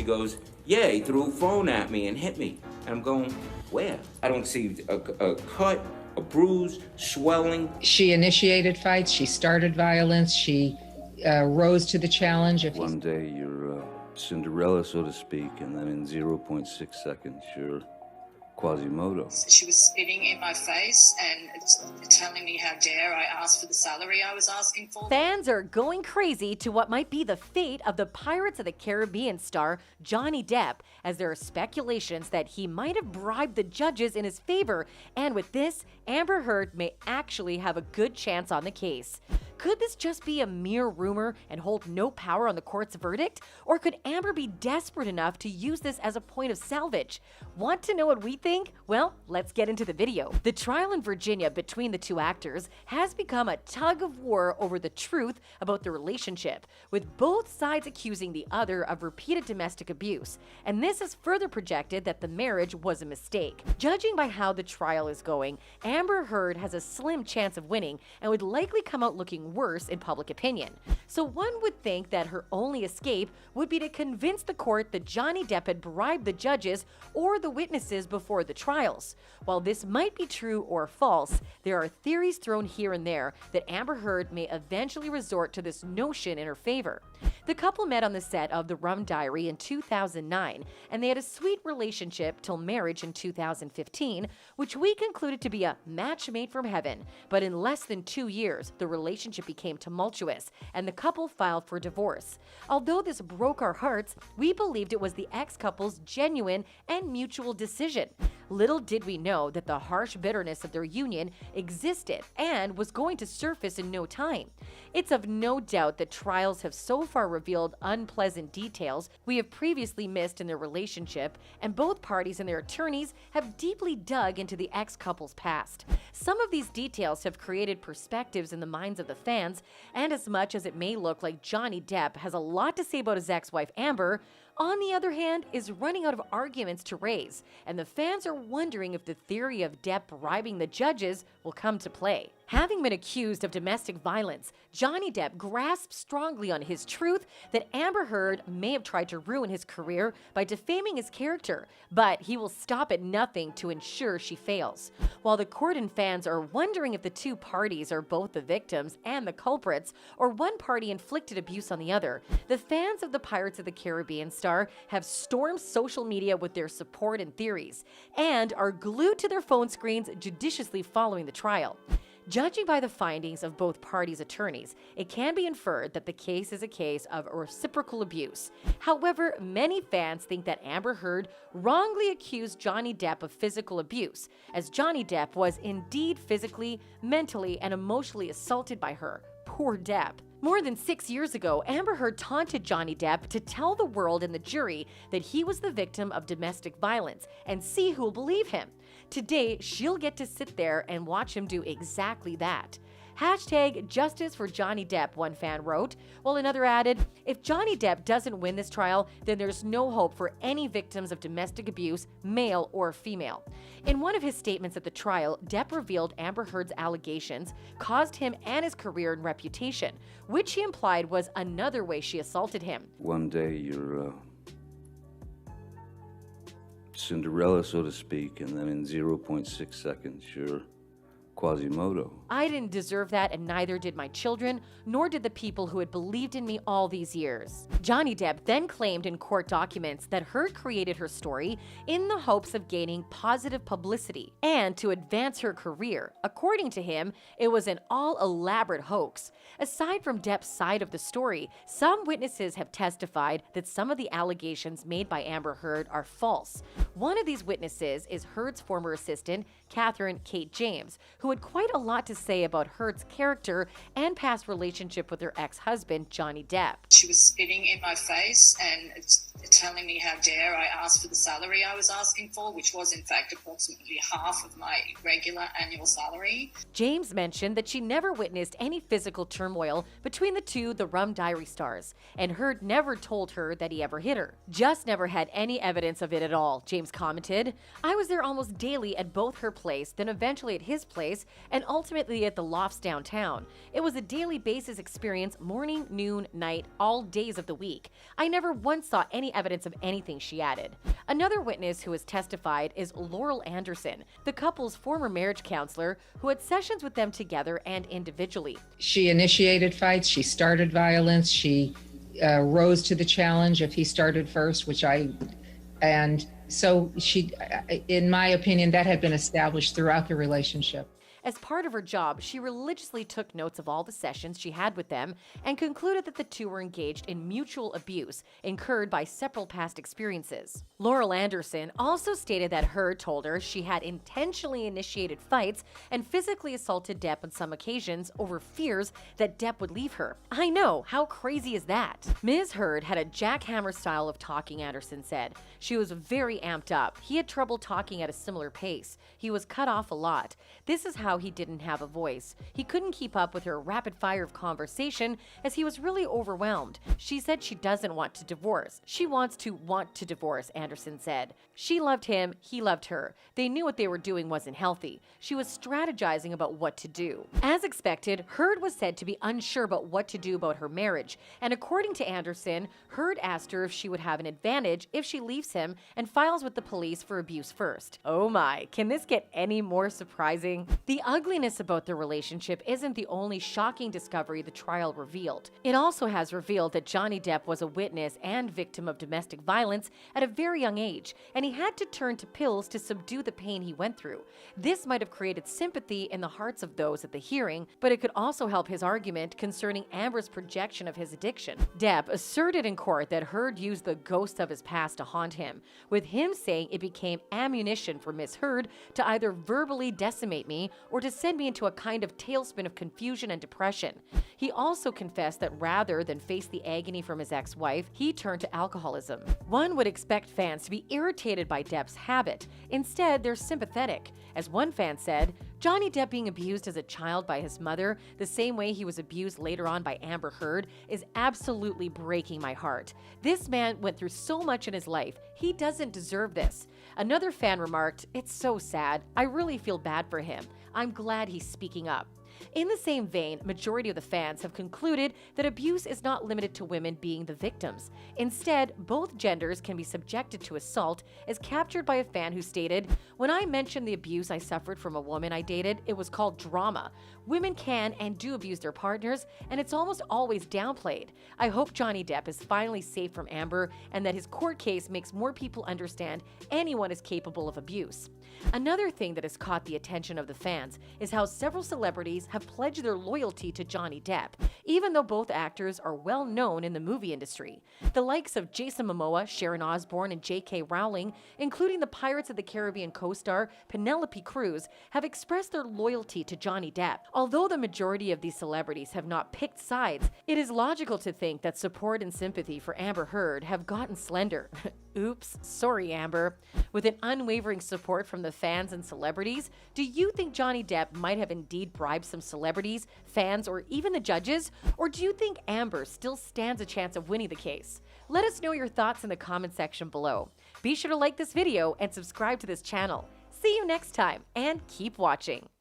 She goes, yeah, he threw a phone at me and hit me. And I'm going, where? I don't see a cut, a bruise, swelling. She initiated fights, she started violence, she rose to the challenge. One day you're Cinderella, so to speak, and then in 0.6 seconds you're Quasimodo. She was spitting in my face and telling me how dare I ask for the salary I was asking for. Fans are going crazy to what might be the fate of the Pirates of the Caribbean star Johnny Depp, as there are speculations that he might have bribed the judges in his favor, and with this, Amber Heard may actually have a good chance on the case. Could this just be a mere rumor and hold no power on the court's verdict? Or could Amber be desperate enough to use this as a point of salvage? Want to know what we think? Well, let's get into the video. The trial in Virginia between the two actors has become a tug of war over the truth about the relationship, with both sides accusing the other of repeated domestic abuse. And this has further projected that the marriage was a mistake. Judging by how the trial is going, Amber Heard has a slim chance of winning and would likely come out looking worse in public opinion. So one would think that her only escape would be to convince the court that Johnny Depp had bribed the judges or the witnesses before the trials. While this might be true or false, there are theories thrown here and there that Amber Heard may eventually resort to this notion in her favor. The couple met on the set of The Rum Diary in 2009, and they had a sweet relationship till marriage in 2015, which we concluded to be a match made from heaven. But in less than 2 years, the relationship became tumultuous, and the couple filed for divorce. Although this broke our hearts, we believed it was the ex-couple's genuine and mutual decision. Little did we know that the harsh bitterness of their union existed and was going to surface in no time. It's of no doubt that trials have so far revealed unpleasant details we have previously missed in their relationship, and both parties and their attorneys have deeply dug into the ex-couple's past. Some of these details have created perspectives in the minds of the fans, and as much as it may look like Johnny Depp has a lot to say about his ex-wife Amber, on the other hand, is running out of arguments to raise, and the fans are wondering if the theory of Depp bribing the judges will come to play. Having been accused of domestic violence, Johnny Depp grasps strongly on his truth that Amber Heard may have tried to ruin his career by defaming his character, but he will stop at nothing to ensure she fails. While the court and fans are wondering if the two parties are both the victims and the culprits, or one party inflicted abuse on the other, the fans of the Pirates of the Caribbean star have stormed social media with their support and theories, and are glued to their phone screens judiciously following the trial. Judging by the findings of both parties' attorneys, it can be inferred that the case is a case of reciprocal abuse. However, many fans think that Amber Heard wrongly accused Johnny Depp of physical abuse, as Johnny Depp was indeed physically, mentally, and emotionally assaulted by her. Poor Depp. More than 6 years ago, Amber Heard taunted Johnny Depp to tell the world and the jury that he was the victim of domestic violence and see who'll believe him. Today, she'll get to sit there and watch him do exactly that. Hashtag justice for Johnny Depp, one fan wrote, while another added, if Johnny Depp doesn't win this trial, then there's no hope for any victims of domestic abuse, male or female. In one of his statements at the trial, Depp revealed Amber Heard's allegations caused him and his career and reputation, which he implied was another way she assaulted him. One day you're Cinderella, so to speak, and then in 0.6 seconds you're Quasimodo. I didn't deserve that, and neither did my children, nor did the people who had believed in me all these years. Johnny Depp then claimed in court documents that Heard created her story in the hopes of gaining positive publicity and to advance her career. According to him, it was an all-elaborate hoax. Aside from Depp's side of the story, some witnesses have testified that some of the allegations made by Amber Heard are false. One of these witnesses is Heard's former assistant, Catherine Kate James, who had quite a lot to say about Heard's character and past relationship with her ex-husband, Johnny Depp. She was spitting in my face and telling me how dare I ask for the salary I was asking for, which was in fact approximately half of my regular annual salary. James mentioned that she never witnessed any physical turmoil between the two The Rum Diary stars, and Heard never told her that he ever hit her. Just never had any evidence of it at all, James commented. I was there almost daily at both her place, then eventually at his place, place and ultimately at the lofts downtown. It was a daily basis experience, morning, noon, night, all days of the week. I never once saw any evidence of anything, she added. Another witness who has testified is Laurel Anderson, the couple's former marriage counselor who had sessions with them together and individually. She initiated fights, she started violence, she rose to the challenge if he started first, and so she, in my opinion, that had been established throughout the relationship. As part of her job, she religiously took notes of all the sessions she had with them and concluded that the two were engaged in mutual abuse incurred by several past experiences. Laurel Anderson also stated that Heard told her she had intentionally initiated fights and physically assaulted Depp on some occasions over fears that Depp would leave her. I know, how crazy is that? Ms. Heard had a jackhammer style of talking, Anderson said. She was very amped up. He had trouble talking at a similar pace. He was cut off a lot. This is how he didn't have a voice. He couldn't keep up with her rapid fire of conversation as he was really overwhelmed. She said she doesn't want to divorce. She want to divorce, Anderson said. She loved him, he loved her. They knew what they were doing wasn't healthy. She was strategizing about what to do. As expected, Heard was said to be unsure about what to do about her marriage, and according to Anderson, Heard asked her if she would have an advantage if she leaves him and files with the police for abuse first. Oh my, can this get any more surprising? The ugliness about the relationship isn't the only shocking discovery the trial revealed. It also has revealed that Johnny Depp was a witness and victim of domestic violence at a very young age, and he had to turn to pills to subdue the pain he went through. This might have created sympathy in the hearts of those at the hearing, but it could also help his argument concerning Amber's projection of his addiction. Depp asserted in court that Heard used the ghosts of his past to haunt him, with him saying it became ammunition for Miss Heard to either verbally decimate me or to send me into a kind of tailspin of confusion and depression. He also confessed that rather than face the agony from his ex-wife, he turned to alcoholism. One would expect fans to be irritated by Depp's habit. Instead, they're sympathetic. As one fan said, Johnny Depp being abused as a child by his mother, the same way he was abused later on by Amber Heard, is absolutely breaking my heart. This man went through so much in his life. He doesn't deserve this. Another fan remarked, "It's so sad. I really feel bad for him. I'm glad he's speaking up." In the same vein, majority of the fans have concluded that abuse is not limited to women being the victims. Instead, both genders can be subjected to assault, as captured by a fan who stated, "When I mentioned the abuse I suffered from a woman I dated, it was called drama. Women can and do abuse their partners, and it's almost always downplayed. I hope Johnny Depp is finally safe from Amber and that his court case makes more people understand anyone is capable of abuse." Another thing that has caught the attention of the fans is how several celebrities have pledged their loyalty to Johnny Depp, even though both actors are well known in the movie industry. The likes of Jason Momoa, Sharon Osbourne, and J.K. Rowling, including the Pirates of the Caribbean co-star Penelope Cruz, have expressed their loyalty to Johnny Depp. Although the majority of these celebrities have not picked sides, it is logical to think that support and sympathy for Amber Heard have gotten slender. Oops, sorry Amber. With an unwavering support from the fans and celebrities, do you think Johnny Depp might have indeed bribed some celebrities, fans, or even the judges? Or do you think Amber still stands a chance of winning the case? Let us know your thoughts in the comment section below. Be sure to like this video and subscribe to this channel. See you next time, and keep watching.